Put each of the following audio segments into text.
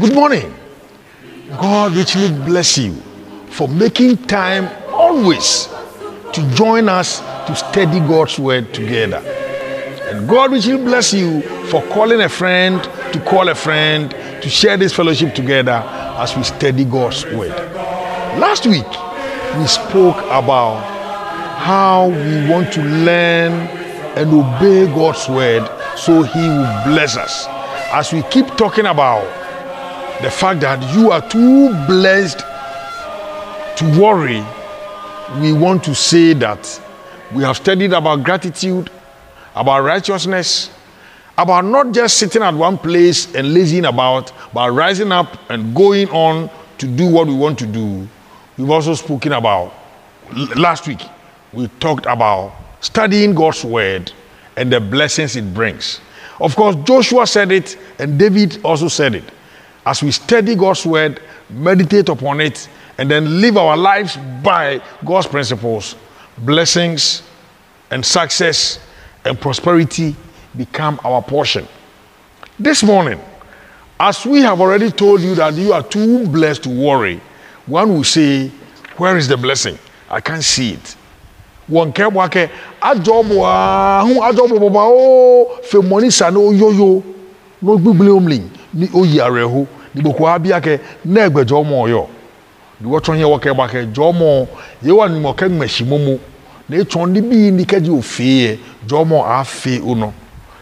Good morning. God richly bless you for making time always to join us to study God's word together. And God richly bless you for calling a friend, to call a friend, to share this fellowship together as we study God's word. Last week, we spoke about how we want to learn and obey God's word so He will bless us. As we keep talking about the fact that you are too blessed to worry, we want to say that we have studied about gratitude, about righteousness, about not just sitting at one place and lazing about, but rising up and going on to do what we want to do. We've also spoken about, last week, we talked about studying God's word and the blessings it brings. Of course, Joshua said it and David also said it. As we study God's word, meditate upon it, and then live our lives by God's principles, blessings and success and prosperity become our portion. This morning, as we have already told you that you are too blessed to worry, one will say, where is the blessing? I can't see it. One care wake ajobo fe money sa no yoyo no gbigble omlin ni oyi areho ni boko abia ke na egbejo mo yo ni wo ton ye wo ke wake jomo ye wa ni mo ke mashimomo na eton ni bi ni kaji ofie jomo afe uno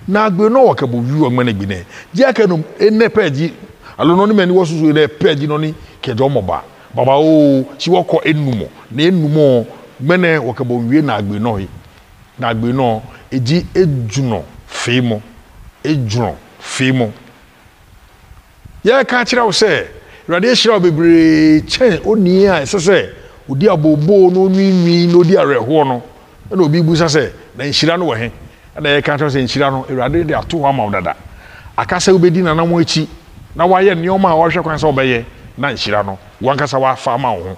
na agbe no wo ke bo wi o mane gbine je ake no ene peji alo no ni mani wo susu ene peji no ni ke jomo ba baba o si wo ko enumo na enumo mene wakabo wie na agbe no eji ejuno femo ya ka kira wo se radiation obebre chen oni a sese odi abobo no nwinwi no di areho no na obi busa se na nhira no we he na ya ka kira se nhira no erade de ato ha ma dada akasa obedi na namo echi na waye neoma a wahwe kwan se obeye na nhira no wankasa wa fa ma wo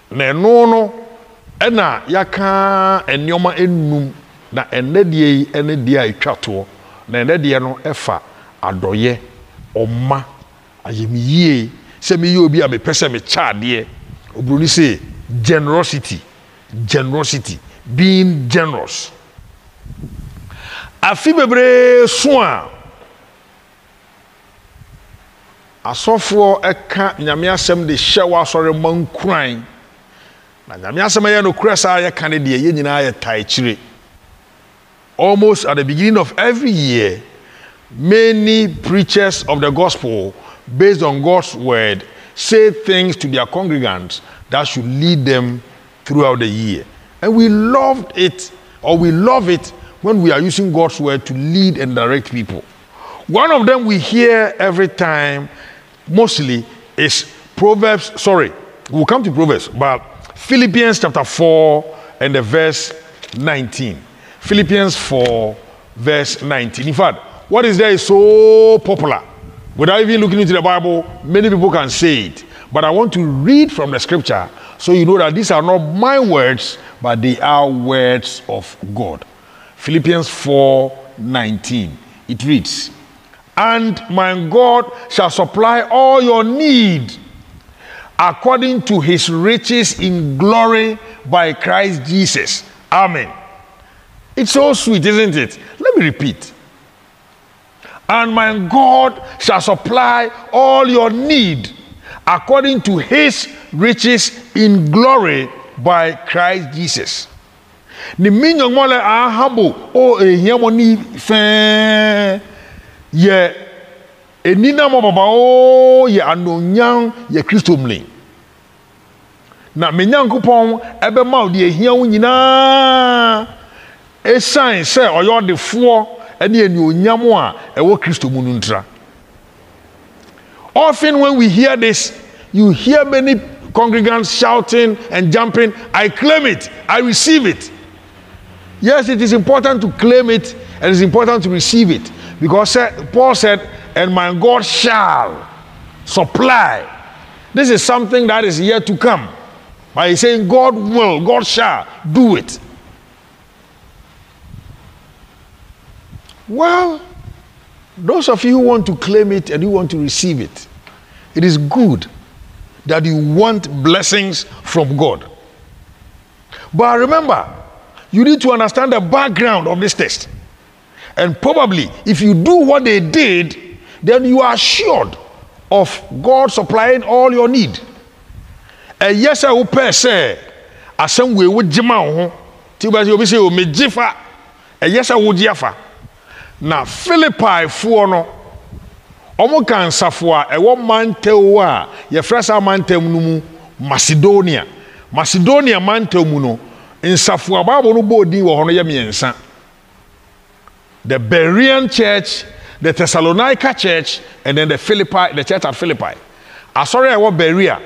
na eno no ena yaka enioma enum na enedie yi enedie a etwato na enedie no efa adoye oma ayemiyie se me obi a me pese me chaade obroni say generosity being generous afi bebre so a asofo eka nyame asem de hyewa asore mankuran na nyame asem ya no kresa ya kane de ye nyina ya taikire. Almost at the beginning of every year, many preachers of the gospel based on God's word say things to their congregants that should lead them throughout the year. And we love it when we are using God's word to lead and direct people. One of them we hear every time mostly is we'll come to Proverbs, but Philippians chapter 4 and the verse 19. Philippians 4 verse 19. In fact, what is there is so popular. Without even looking into the Bible, many people can say it. But I want to read from the scripture so you know that these are not my words, but they are words of God. Philippians 4:19. It reads, "And my God shall supply all your need according to his riches in glory by Christ Jesus." Amen. It's so sweet, isn't it? Let me repeat. "And my God shall supply all your need according to his riches in glory by Christ Jesus." Ni minyo mole ahabo o ehiamo ni fe ye enina mo baba o ye anonyan ye Kristo mle. Na menyankopon ebe ma odi ehia wo nyina esan se oyo defo ene eni onyamo a ewo Kristo mu nuntra. Often when we hear this, you hear many congregants shouting and jumping, "I claim it, I receive it." Yes, it is important to claim it and it's important to receive it, because Paul said, "And my God shall supply." This is something that is yet to come. By saying God will, God shall do it. Well, those of you who want to claim it and you want to receive it, It is good that you want blessings from God. But remember, you need to understand the background of this text. And probably, if you do what they did, then you are assured of God supplying all your need. And yes, I will per se, as some way would jima Tibas you say, me jifa, and yes, I would jafa. Now, Philippi fuono, Omo kan safwa, a 1 man tewa, ye fresa man temumu, Macedonia. Macedonia man temuno, in safwa babo no bodi wa hono yemiensa. The Berean church, the Thessalonica church, and then the church at Philippi. I sorry I was Berea,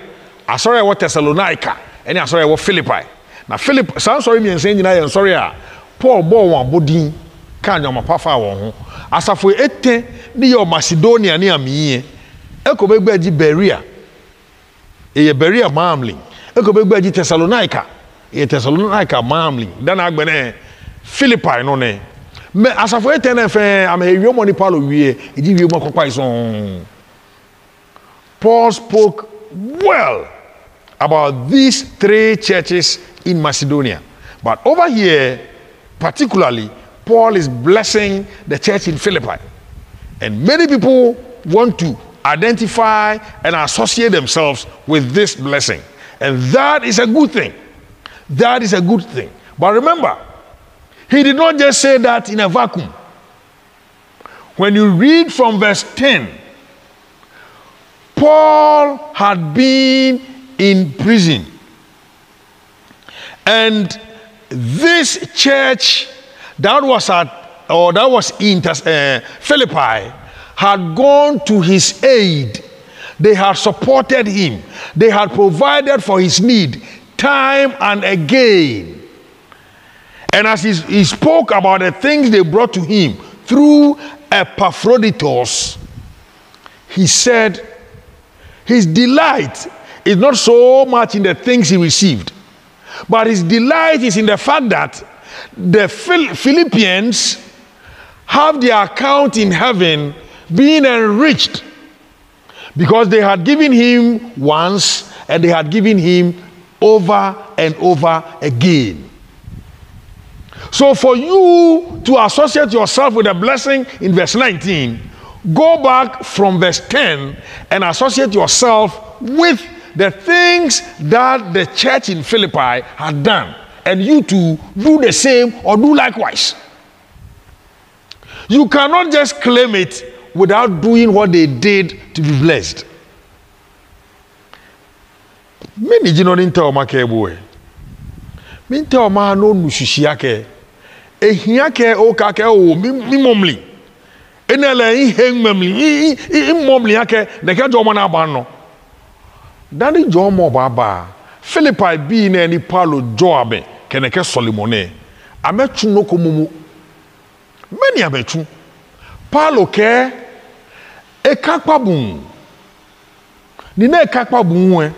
I sorry I was Thessalonica, and I sorry I was Philippi. Now Philip, sound sorry me and saying I'm sorry. Paul Bowen Bodin can you pafa won. As a for 18 near Macedonia near me, Eko Beji Berea, a Berea Mamling, Eko Beji Thessalonica, a Thessalonica Mamling, then Agbene Philippi no ne. As a for 18 I'm a young money Paulo we give you more on. Paul spoke well about these 3 churches in Macedonia. But over here, particularly, Paul is blessing the church in Philippi. And many people want to identify and associate themselves with this blessing. And that is a good thing. That is a good thing. But remember, he did not just say that in a vacuum. When you read from verse 10, Paul had been in prison. And this church that was in Philippi had gone to his aid. They had supported him. They had provided for his need time and again. And as he spoke about the things they brought to him through Epaphroditus, he said his delight is not so much in the things he received, but his delight is in the fact that the Philippians have their account in heaven being enriched because they had given him once and they had given him over and over again. So for you to associate yourself with a blessing in verse 19, go back from verse 10 and associate yourself with the things that the church in Philippi had done, and you too do the same or do likewise. You cannot just claim it without doing what they did to be blessed. Many didn't tell my boy. Min tell my no nushishiake. E hiake o kake o mi momli. Enele I hang memli I momli yake neke jomana bano. Dani jomo baba. Philippi bi na ni Paulo joabe keneke Solomone. Ametu no komumu. Many ametu. Paulo ke e kakpabun. Ni na e kakpabun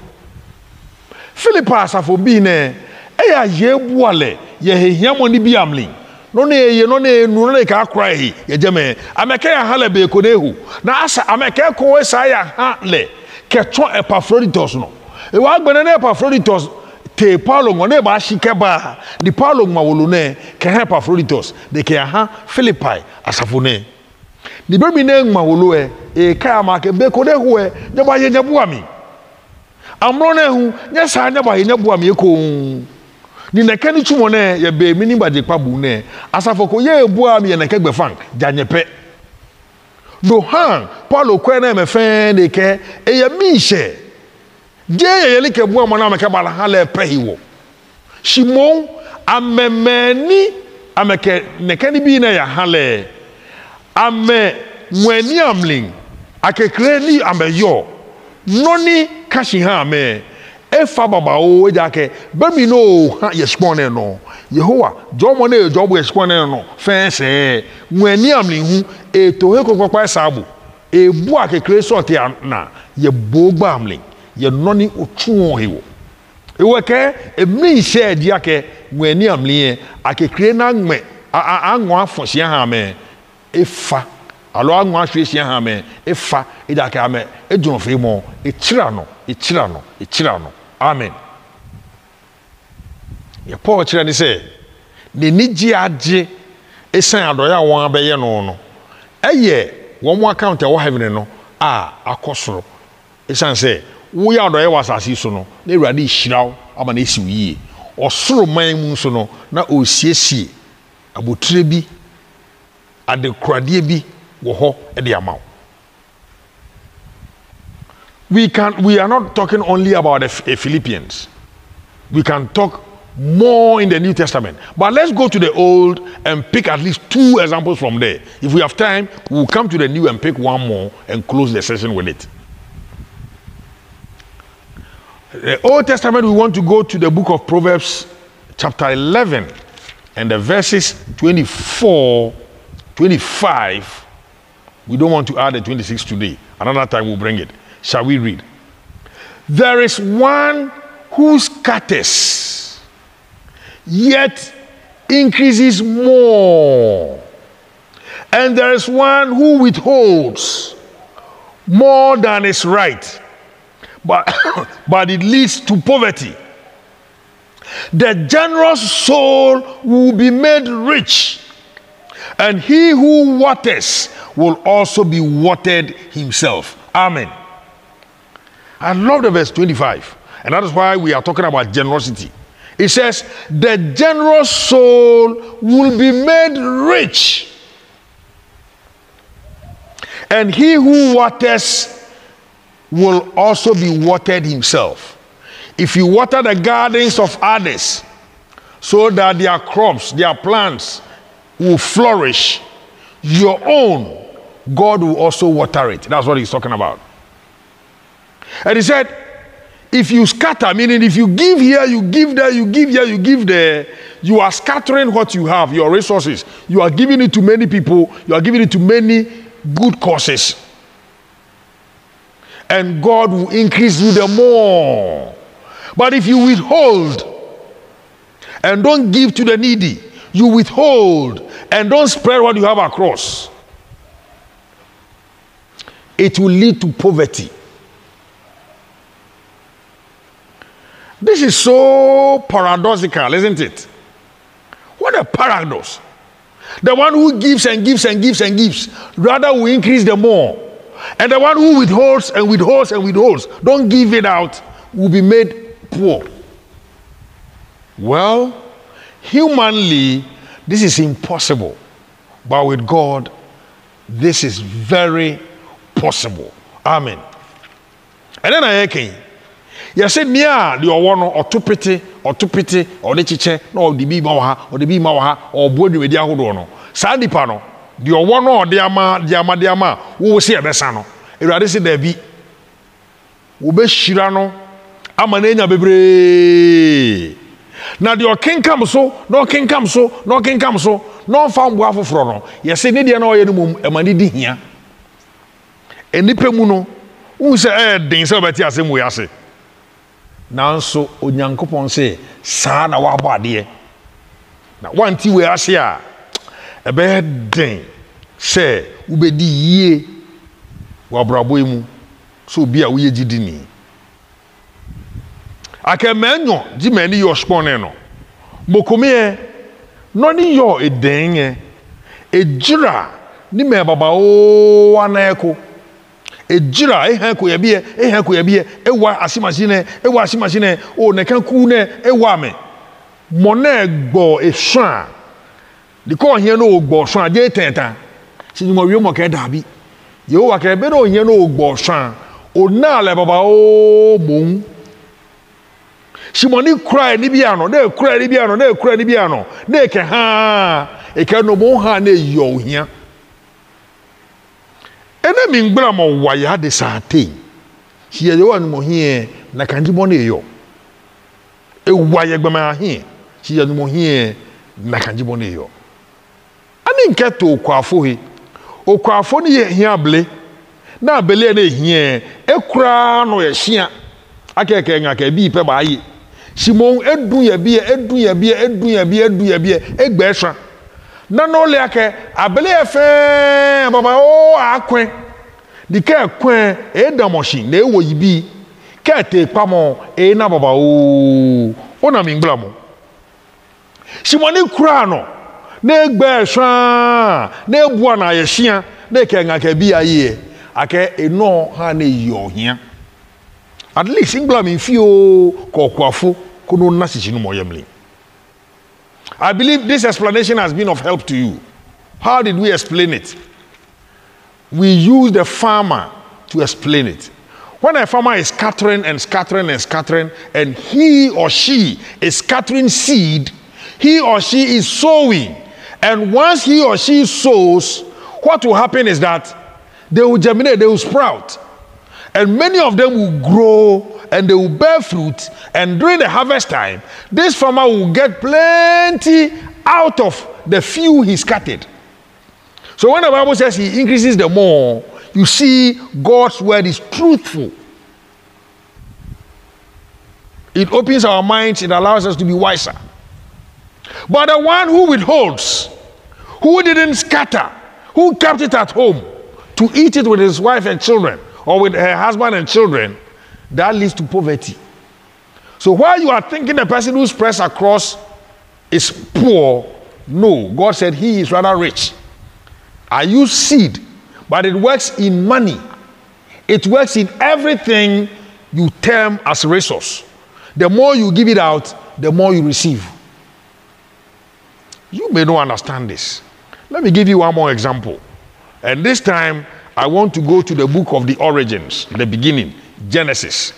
Philippi asafo bi ne eya yebuale ye hehiamo ni bi amli. No ne no ne ka akra hi ye jeme ameke ya hala be ko nehu na asa ameke ko esa ya ha le keto Epaphroditus no e wa gbene na Epaphroditus te Paulo ngone ba shike ba di Paulo ngawolo ne ke Epaphroditus de ke ha Philippi asafo ne ni be mi ne ngawolo e ka ma ke be ko nehu je ba ye nyabu ami amro nehu nya sa nya ba ye nyabu ami ko ni nekani chumo ne ye be mini baje kpabu ne asafoko ye ebua mi ye nekegbe fan janyepe no han Paulo kwe na me fen de ke e ye mi hye je ye le ke bua mo na me ke bala ha le pehiwo Shimon amemeni ameke nekani bi na ya ha le ame mweni amling akekre ni ameyo noni kashi ha me efa baba o ejake bemi no ha yespone no Yehowa jomo na ejobo yespone no fense nwani amli hu eto he kokokpa sabu ebu akekre sorti na ye bogba amli ye noni otuo hewo eweke emi she diake nwani amli akekre na nme anwo afosia ha me efa alo anwa hwehia ha me efa edaka me edwon fe mo ekira no amen ye Paul kira ni say ne nigi age esan adoya won abeye no eye won mo account e wo heaven no akosoro esan say wo ya adoya wasasi so no na Ewurade hiraw ama na esi wiye osoro man mu so no na osiesie abotire bi adekurade bi wo ho e de amaw. We are not talking only about the Philippians. We can talk more in the New Testament. But let's go to the Old and pick at least 2 examples from there. If we have time, we'll come to the New and pick one more and close the session with it. The Old Testament, we want to go to the book of Proverbs, chapter 11, and the verses 24, 25. We don't want to add the 26 today. Another time we'll bring it. Shall we read? There is one who scatters, yet increases more. And there is one who withholds more than is right, but it leads to poverty. The generous soul will be made rich, and he who waters will also be watered himself. Amen. I love the verse 25, and that is why we are talking about generosity. It says, the generous soul will be made rich, and he who waters will also be watered himself. If you water the gardens of others so that their crops, their plants will flourish, your own, God will also water it. That's what he's talking about. And he said, if you scatter, meaning if you give here, you give there, you give here, you give there, you are scattering what you have, your resources. You are giving it to many people. You are giving it to many good causes. And God will increase you the more. But if you withhold and don't give to the needy, you withhold and don't spread what you have across, it will lead to poverty. This is so paradoxical, isn't it? What a paradox. The one who gives and gives and gives and gives, rather will increase the more. And the one who withholds and withholds and withholds, don't give it out, will be made poor. Well, humanly, this is impossible. But with God, this is very possible. Amen. And then I came. You said, "Nia, the one or tupete, or the chiche, no, the be mawa, or the be mawa, or body with the ahodono. Sandy pano, the one or the ama, who will see a besano. If I say there be Ube Shirano, Amanena Bebre. Now the king comes so, no king comes so, no king comes so, no found waffle frono. Yes, say, Nidia no enum, a manidi here. And the Pemuno, who say, Ding Sabbatia, same way I say. Now so Onyankopon say saa na wa bade na wanti we ase a ebe den say ubedi yie wa brabo mu so bi a wo ye gidini akamanyo di mani yo spone no mokome no ni yo eden ejira ni me baba o aneko ejira ehanko ya bie ewa asimashine o nekan ku ne ewa me mona egbo esan de ko hia no ogbo san je tentan sinu mo wi mo ke dabi ye o wa ke be no hia no ogbo san o na le baba o mon simoni cry ni bia no de cry ni bia no de cry ni bia no de ke ha e ke no mo ha na yo hia. Ene mingbra mo waya de saate. Si ye won mo hie na kanji mo ne yo. E waya gbama hie. Si ye mo hie na kanji mo ne yo. Ani nketo kwafo he. Okwafo ne ye hie able. Na abele na hie ekura no ye hia. Akeke ngaka bi pe ba yi. Simon edu ye bie egbe ehwa. na no le ake abele efe baba o akwen di ke kwen e damoshi na ewo yibi ke te pamo e na baba o na mingbla mo simoni kura no na egbe swa na ebu na ye hia na ke ngaka bi aye ake eno ha na yo hia at least ingla mi fi o kokwafo kono na sichi no moyemli. I believe this explanation has been of help to you. How did we explain it? We use the farmer to explain it. When a farmer is scattering and scattering and scattering, and he or she is scattering seed, he or she is sowing. And once he or she sows, what will happen is that they will germinate, they will sprout. And many of them will grow and they will bear fruit. And during the harvest time, this farmer will get plenty out of the few he scattered. So when the Bible says he increases the more, you see God's word is truthful. It opens our minds, it allows us to be wiser. But the one who withholds, who didn't scatter, who kept it at home to eat it with his wife and children, or with her husband and children, that leads to poverty. So while you are thinking the person who spreads across is poor, no, God said he is rather rich. I use seed, but it works in money. It works in everything you term as resource. The more you give it out, the more you receive. You may not understand this. Let me give you one more example. And this time, I want to go to the book of the origins, the beginning, Genesis.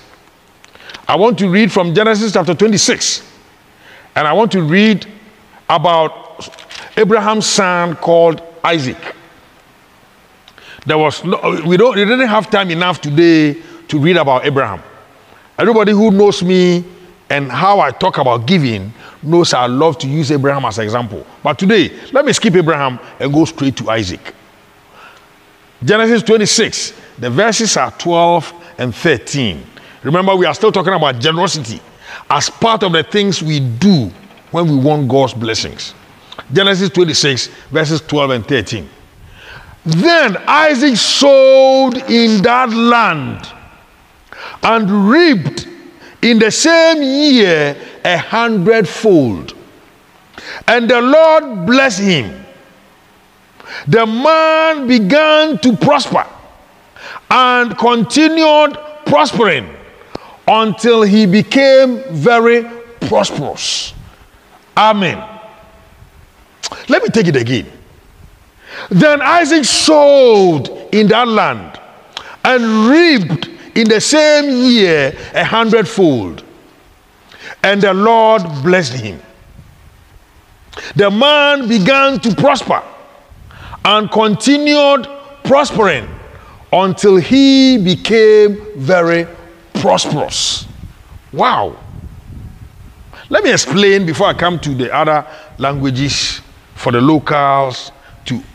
I want to read from Genesis chapter 26. And I want to read about Abraham's son called Isaac. We didn't have time enough today to read about Abraham. Everybody who knows me and how I talk about giving knows I love to use Abraham as an example. But today, let me skip Abraham and go straight to Isaac. Genesis 26, the verses are 12 and 13. Remember, we are still talking about generosity as part of the things we do when we want God's blessings. Genesis 26, verses 12 and 13. Then Isaac sowed in that land and reaped in the same year 100-fold. And the Lord blessed him. The man began to prosper and continued prospering until he became very prosperous. Amen. Let me take it again. Then Isaac sowed in that land and reaped in the same year 100-fold. And the Lord blessed him. The man began to prosper and continued prospering until he became very prosperous. Wow. Let me explain before I come to the other languages for the locals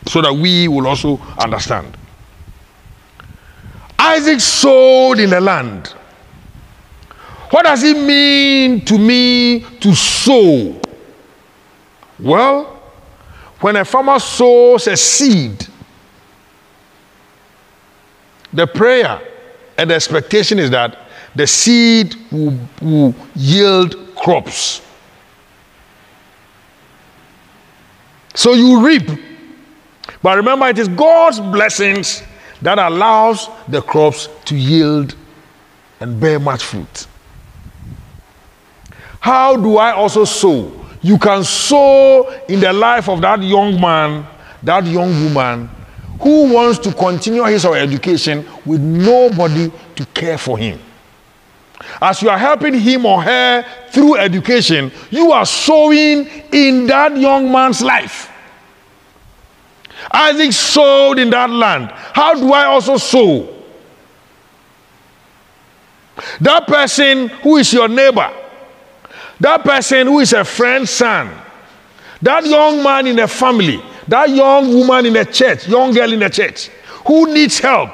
so that we will also understand. Isaac sowed in the land. What does it mean to me to sow? Well, when a farmer sows a seed, the prayer and the expectation is that the seed will yield crops. So you reap. But remember, it is God's blessings that allows the crops to yield and bear much fruit. How do I also sow? You can sow in the life of that young man, that young woman, who wants to continue his or her education with nobody to care for him. As you are helping him or her through education, you are sowing in that young man's life. Isaac sowed in that land. How do I also sow? That person who is your neighbor, that person who is a friend's son, that young man in the family, that young woman in the church, young girl in the church, who needs help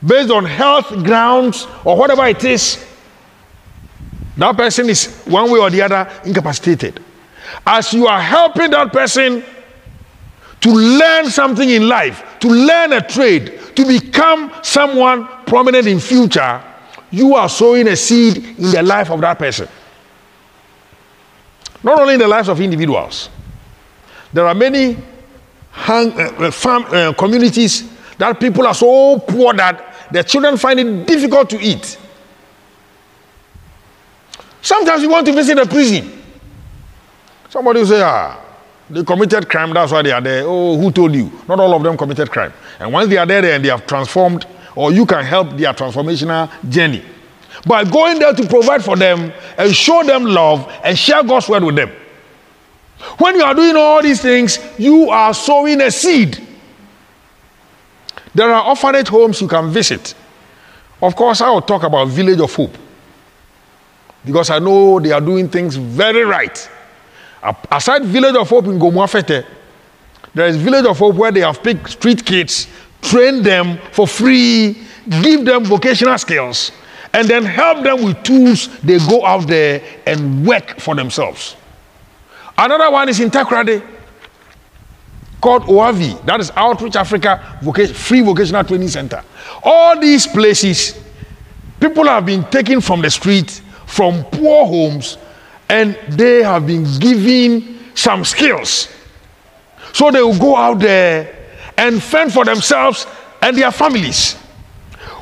based on health grounds or whatever it is, that person is one way or the other incapacitated. As you are helping that person to learn something in life, to learn a trade, to become someone prominent in future, you are sowing a seed in the life of that person. Not only in the lives of individuals. There are many communities that people are so poor that their children find it difficult to eat. Sometimes you want to visit a prison. Somebody will say, they committed crime, that's why they are there. Oh, who told you? Not all of them committed crime. And once they are there and they have transformed, or you can help their transformational journey by going there to provide for them and show them love and share God's word with them. When you are doing all these things, you are sowing a seed. There are orphanage homes you can visit. Of course, I will talk about Village of Hope, because I know they are doing things very right. Aside Village of Hope in Gomuafete, there is Village of Hope where they have picked street kids, train them for free, give them vocational skills, and then help them with tools. They go out there and work for themselves. Another one is in Takoradi called OAVI, that is Outreach Africa Free Vocational Training Center. All these places, people have been taken from the street, from poor homes, and they have been given some skills. So they will go out there and fend for themselves and their families.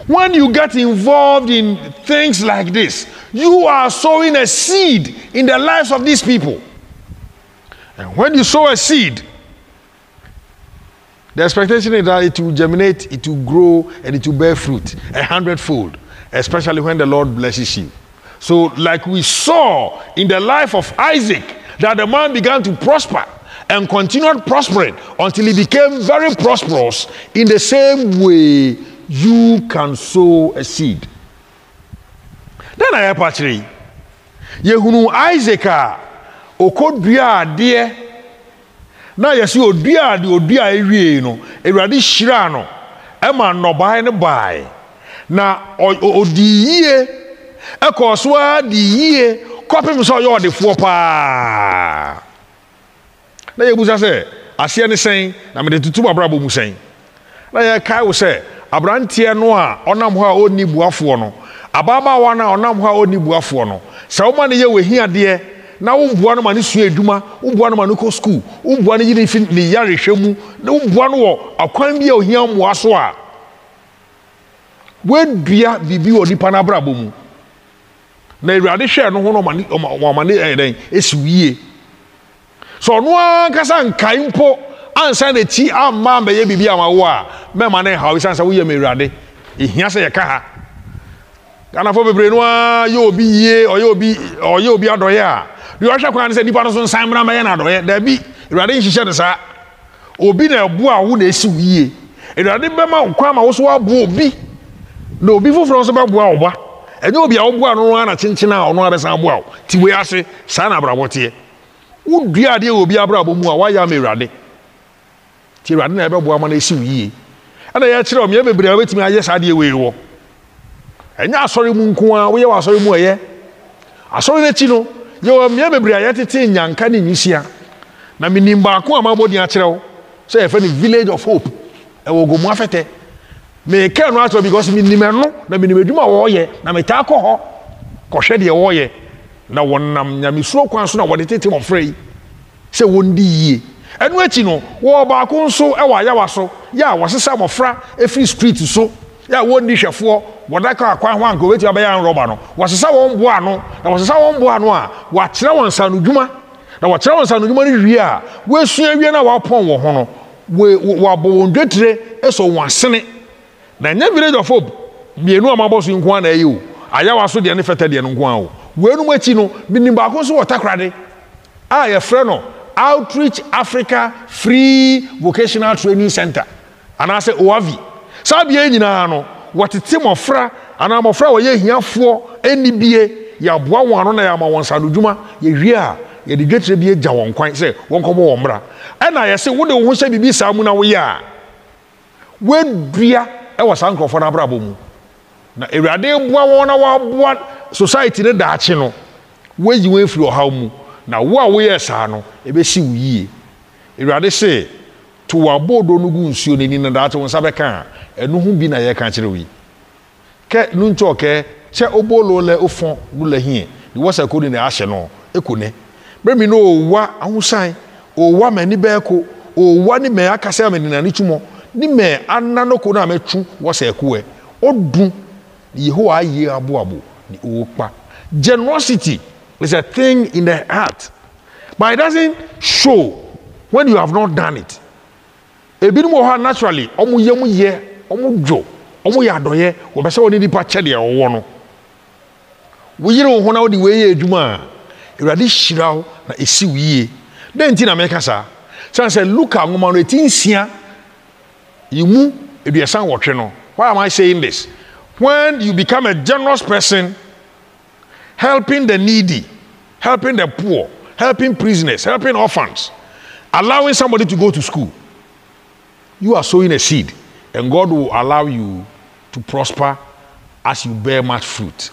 When you get involved in things like this, you are sowing a seed in the lives of these people. And when you sow a seed, the expectation is that it will germinate, it will grow, and it will bear fruit 100-fold, especially when the Lord blesses you. So like we saw in the life of Isaac, that the man began to prosper and continued prospering until he became very prosperous. In the same way, you can sow a seed. Then I have actually, Yehunu Isaac, Okodria dear, now you see Odia, the Odia Iriano, a radishirano, Emma no buy no buy. Now, Odi. Ekoswa di yie kopim so yo de fo pa na ye busa se ase ne sen na me de tutu abrabo mu sen na ye kai wo se abrantie no a onam ho a oni buafo no ababa wa na onam ho a oni buafo no se wo ma ne ye we hiade na wo bua no ma ne sua eduma wo bua no ma no ko school wo bua no yini fin ni yare hwemu na wo bua no wo akwan bi a ohia moa so a we dua bibi oni pa na abrabo mu na irade hwe no ho no mane den esiwie so no ankasa nkai mpo ansa na ti amma be ye bibia amawo a me mane ha wi sansa wo ye me irade ehia se ye ka ha kana fo bebre no a ye obi ye oye obi adoye a de o hwe kwan se nipa no so nsan mra ma ye na adoye da bi irade nhihye de sa obi na ebu a wo na esiwie irade be ma kwa ma wo so abu obi na obi foforo so ba bu a oba enye obi a obu anu ana chinchina a ono abesa abu a ti we ase sa na abrabote wo dua de obi abrabo mu a wa ya merade ti rade na ebe bu ama na esi wiye ana ya kire o me bebre a betimi aye sa de we wo enye asori mu nko a wo ye wa asori mu eye asori na chi no ye o me bebre a ye tete nyanka ni nyisia na minimba ko amabodi a kire wo say e fa ni Village of Hope e wo Gomuafete me can no ato because me nimeno na me nimedwuma wo ye na me ta akọ ho kọhwe de wo ye na wonnam nyamesuro kwan so na wo de tete mo frei se wondi yie enu achi no wo ba ko nso e wa ya waso ya wasesa mo fra e free street so ya wondi hwefo wodaka akwan ho anko weti abaya nroba no wasesa won bo ano na wasesa won bo ano a wa kire won sanudwuma na wa kire won sanudwuma ni wie a we sua wie na wa pon wo ho no we wa bo won dwetire eso wasene na nya Village of Hope bienu amaboso nko na ayi o ayawa so de ne fete de nko a o wenu machi no binim ba ko so Takoradi a ye frɛ no Outreach Africa Free Vocational Training Center anase OAVI sabia nyina no wotete mofra ana mofra wo ye hiafo enibie ya boa won ano na ya ma won sanodwuma ye hwie a ye de dwetire bi agya won kwan sɛ won kɔbɔ won mra ɛna ye se wo de wo ho hyɛ bibi saa mu na wo ye a wedua e was ankrofo na abrabo mu na ewrade boa won na wa boa society ne daache no weyi we free ohaw mu na wo a wo ye saa no e be si wo yie ewrade se to wabodo no gu nsuo ni na daate won sa beka enu hu bi na ye ka kire wi ke nu ncho ke che obolo le ofon nu le hie ni wasa ko ni na ahye no ekune bre mi no owa ahusan owa mani be ko owa ni me akasa mani na ni tumo ni me anano ko na metu wasa ekuwe odun Yehowa aye abo ni opa. Generosity is a thing in the heart, but it doesn't show when you have not done it. Ebinom ho naturally omo ye omo dwo omo ya doye wo be se woni nipa chede wo no wo yire wo ho na wo di we ye adwuma Ewurade hyiraw na esi wiye den ti na meka sa say Luka ngoma no etinsia yimu eduasan wotwe no. Why am I saying this? When you become a generous person, helping the needy, helping the poor, helping prisoners, helping orphans, allowing somebody to go to school, you are sowing a seed, and God will allow you to prosper as you bear much fruit.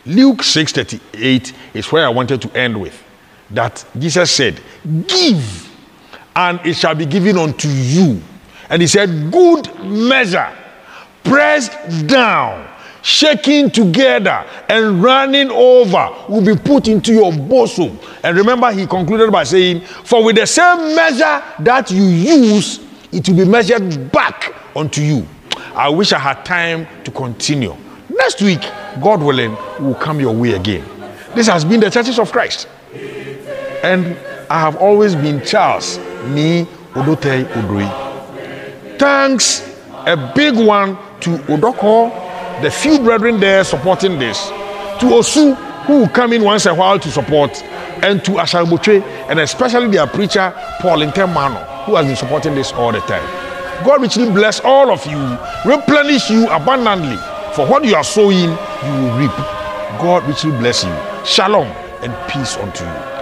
Luke 6:38 is where I wanted to end with. That Jesus said, give, and it shall be given unto you. And he said, good measure, pressed down, shaking together, and running over will be put into your bosom. And remember, he concluded by saying, for with the same measure that you use, it will be measured back unto you. I wish I had time to continue. Next week, God willing, will come your way again. This has been the Churches of Christ. And I have always been Charles Ni Odote Odoi. Thanks, a big one to Odoko, the few brethren there supporting this, to Osu, who will come in once a while to support, and to Ashalboche, and especially their preacher, Paul Intermano, who has been supporting this all the time. God richly bless all of you, replenish you abundantly. For what you are sowing, you will reap. God richly bless you. Shalom and peace unto you.